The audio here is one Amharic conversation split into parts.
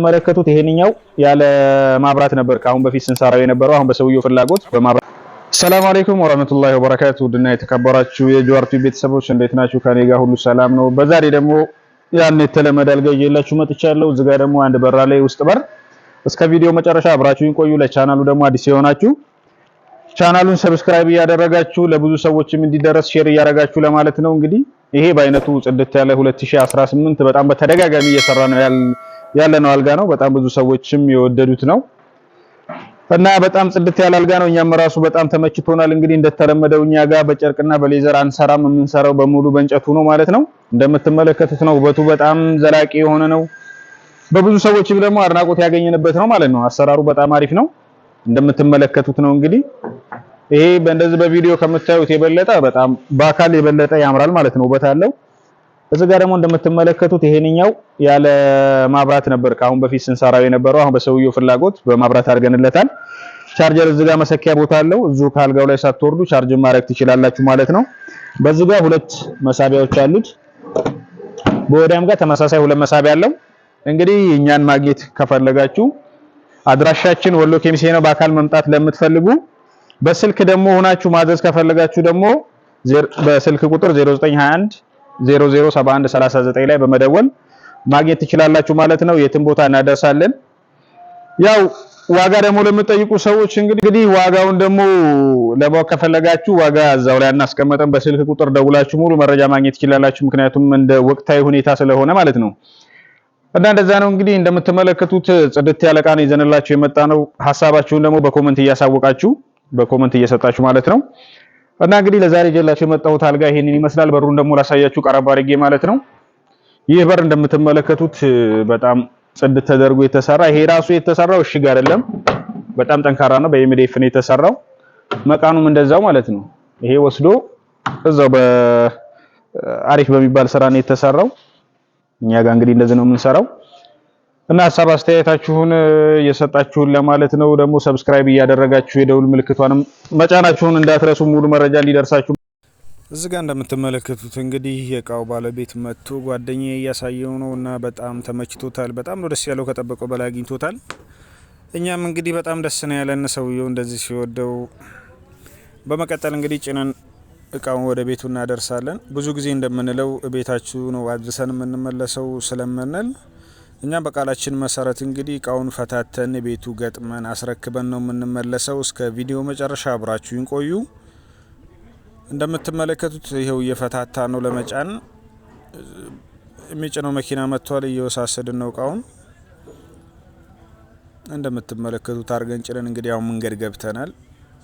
መለከቱት ይሄንኛው ያለ ማብራት ነበር ካሁን በፊት ስንሰራው የነበረው አሁን በሰውየው ፍላጎት በማብራት ሰላም አለይኩም ወራህመቱላሂ ወበረካቱ ድና የተከበራችሁ የጆአርቲ ቤተሰቦች እንዴት ናችሁ? ከኔ ጋር ሁሉ ሰላም ነው። በዛሬ ደግሞ ያን የተለመደ አልጋ ይዤላችሁ መጥቻለሁ። እዚህ ጋር ደግሞ አንድ በራ ላይ ውስጥ በር። እስከ ቪዲዮ መጨረሻ አብራችሁን ቆዩ። ለቻናሉ ደግሞ አዲስ የሆናችሁ ቻናሉን ሰብስክራይብ እያደረጋችሁ ለብዙ ሰዎችም እንዲደረስ ሼር እያደረጋችሁ ለማለት ነው። እንግዲህ ይሄ በአይነቱ ጽድት ያለ 2018 በጣም በተደጋጋሚ እየሰራ ነው ያለነው አልጋ ነው። በጣም ብዙ ሰዎችም የወደዱት ነው እና በጣም ጽድት ያለ አልጋ ነው። እኛም ራሱ በጣም ተመችቶናል። እንግዲህ እንደተለመደው እኛ ጋር በጨርቅና በሌዘር አንሰራም፣ የምንሰራው በሙሉ በእንጨቱ ነው ማለት ነው። እንደምትመለከቱት ነው። ውበቱ በጣም ዘላቂ የሆነ ነው። በብዙ ሰዎችም ደግሞ አድናቆት ያገኘንበት ነው ማለት ነው። አሰራሩ በጣም አሪፍ ነው። እንደምትመለከቱት ነው። እንግዲህ ይሄ በእንደዚህ በቪዲዮ ከምታዩት የበለጠ በጣም በአካል የበለጠ ያምራል ማለት ነው። ውበት አለው። እዚህ ጋር ደግሞ እንደምትመለከቱት ይሄንኛው ያለ ማብራት ነበር ካሁን በፊት ስንሰራው የነበረው አሁን በሰውየው ፍላጎት በማብራት አድርገንለታል። ቻርጀር እዚህ ጋር መሰኪያ ቦታ አለው። እዚሁ ካልጋው ላይ ሳትወርዱ ቻርጅ ማድረግ ትችላላችሁ ማለት ነው። በዚህ ጋር ሁለት መሳቢያዎች አሉት። በወዲያም ጋር ተመሳሳይ ሁለት መሳቢያ አለው። እንግዲህ እኛን ማግኘት ከፈለጋችሁ አድራሻችን ወሎ ኬሚሴ ነው። በአካል መምጣት ለምትፈልጉ በስልክ ደግሞ ሆናችሁ ማዘዝ ከፈለጋችሁ ደግሞ በስልክ ቁጥር 0921 007139 ላይ በመደወል ማግኘት ትችላላችሁ ማለት ነው። የትም ቦታ እናደርሳለን። ያው ዋጋ ደግሞ ለምትጠይቁ ሰዎች እንግዲህ ዋጋውን ደግሞ ለማወቅ ከፈለጋችሁ ዋጋ እዛው ላይ እናስቀምጠን በስልክ ቁጥር ደውላችሁ ሙሉ መረጃ ማግኘት ትችላላችሁ። ምክንያቱም እንደ ወቅታዊ ሁኔታ ስለሆነ ማለት ነው። እና እንደዛ ነው። እንግዲህ እንደምትመለከቱት ጽድት ያለ ዕቃ ነው ይዘንላችሁ የመጣ ነው። ሐሳባችሁን ደግሞ በኮሜንት እያሳወቃችሁ በኮሜንት እየሰጣችሁ ማለት ነው። እና እንግዲህ ለዛሬ ጀላችሁ የመጣሁት አልጋ ይሄንን ይመስላል። በሩን ደግሞ ላሳያችሁ ቀረብ አድርጌ ማለት ነው። ይህ በር እንደምትመለከቱት በጣም ጽድት ተደርጎ የተሰራ ይሄ ራሱ የተሰራው እሽግ አይደለም፣ በጣም ጠንካራ ነው። በኤምዲኤፍ ነው የተሰራው። መቃኑም እንደዛው ማለት ነው። ይሄ ወስዶ እዛው በአሪፍ በሚባል ስራ ነው የተሰራው። እኛ ጋር እንግዲህ እንደዚህ ነው የምንሰራው። እና ሐሳብ አስተያየታችሁን እየሰጣችሁን ለማለት ነው። ደግሞ ሰብስክራይብ እያደረጋችሁ የደውል ምልክቷንም መጫናችሁን እንዳትረሱ ሙሉ መረጃ እንዲደርሳችሁ። እዚህ ጋር እንደምትመለከቱት እንግዲህ የእቃው ባለቤት መጥቶ ጓደኛዬ እያሳየው ነው እና በጣም ተመችቶታል። በጣም ነው ደስ ያለው፣ ከጠበቀው በላይ አግኝቶታል። እኛም እንግዲህ በጣም ደስ ነው ያለን ሰውየው እንደዚህ ሲወደው። በመቀጠል እንግዲህ ጭነን እቃውን ወደ ቤቱ እናደርሳለን። ብዙ ጊዜ እንደምንለው ቤታችሁ ነው አድርሰን የምንመለሰው ስለምንል እኛም በቃላችን መሰረት እንግዲህ እቃውን ፈታተን ቤቱ ገጥመን አስረክበን ነው የምንመለሰው። እስከ ቪዲዮ መጨረሻ አብራችሁን ቆዩ። እንደምትመለከቱት ይሄው እየፈታታ ነው ለመጫን የሚጭነው መኪና መጥቷል። እየወሳሰድን ነው እቃውን እንደምትመለከቱት አርገን ጭነን እንግዲህ ያው መንገድ ገብተናል።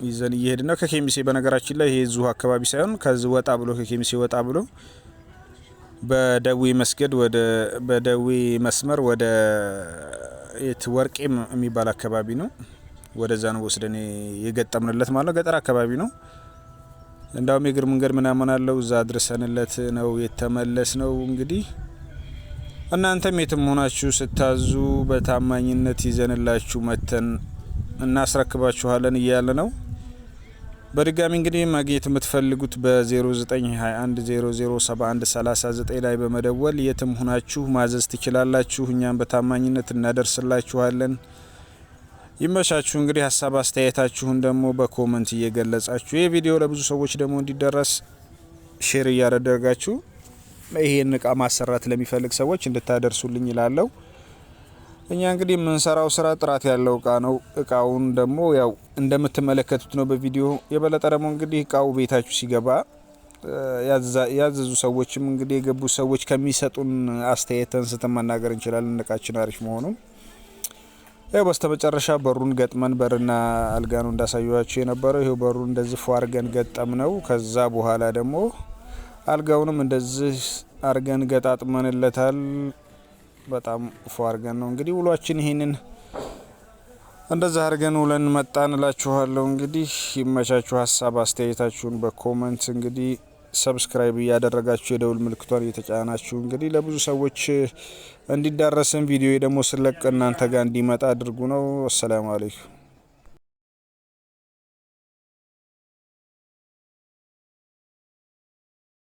ይዘን እየሄድን ነው ከኬሚሴ። በነገራችን ላይ ይሄ ዙ አካባቢ ሳይሆን ከዚህ ወጣ ብሎ ከኬሚሴ ወጣ ብሎ በደዌ መስገድ በደዌ መስመር ወደ ወርቄም የሚባል አካባቢ ነው። ወደዛ ነው ወስደን የገጠምንለት ማለት ነው። ገጠር አካባቢ ነው። እንዳውም የእግር መንገድ ምናምን አለው። እዛ አድርሰንለት ነው የተመለስ ነው። እንግዲህ እናንተም የትም ሆናችሁ ስታዙ በታማኝነት ይዘንላችሁ መተን እናስረክባችኋለን እያለ ነው። በድጋሚ እንግዲህ ማግኘት የምትፈልጉት በ0921 007139 ላይ በመደወል የትም ሆናችሁ ማዘዝ ትችላላችሁ። እኛም በታማኝነት እናደርስላችኋለን። ይመቻችሁ። እንግዲህ ሀሳብ አስተያየታችሁን ደግሞ በኮሜንት እየገለጻችሁ ይህ ቪዲዮ ለብዙ ሰዎች ደግሞ እንዲደረስ ሼር እያደረጋችሁ ይሄን እቃ ማሰራት ለሚፈልግ ሰዎች እንድታደርሱልኝ ይላለው። እኛ እንግዲህ የምንሰራው ስራ ጥራት ያለው እቃ ነው። እቃውን ደግሞ ያው እንደምትመለከቱት ነው በቪዲዮ። የበለጠ ደግሞ እንግዲህ እቃው ቤታችሁ ሲገባ ያዘዙ ሰዎችም እንግዲህ የገቡ ሰዎች ከሚሰጡን አስተያየት አንስተን መናገር እንችላለን እቃችን አሪፍ መሆኑን። ያው በስተመጨረሻ በሩን ገጥመን በርና አልጋ ነው እንዳሳዩዋችሁ የነበረው። ይሄው በሩን እንደዚህ ፎ አርገን ገጠም ነው። ከዛ በኋላ ደግሞ አልጋውንም እንደዚህ አርገን ገጣጥመንለታል። በጣም ፎ አርገን ነው እንግዲህ ውሏችን ይሄንን እንደዛ አርገን ውለን መጣን እላችኋለሁ። እንግዲህ ይመቻችሁ። ሀሳብ አስተያየታችሁን በኮሜንት እንግዲህ ሰብስክራይብ እያደረጋችሁ የደውል ምልክቷን እየተጫናችሁ እንግዲህ ለብዙ ሰዎች እንዲዳረስን ቪዲዮ ደግሞ ስለቅ እናንተ ጋር እንዲመጣ አድርጉ ነው። አሰላሙ አለይኩም።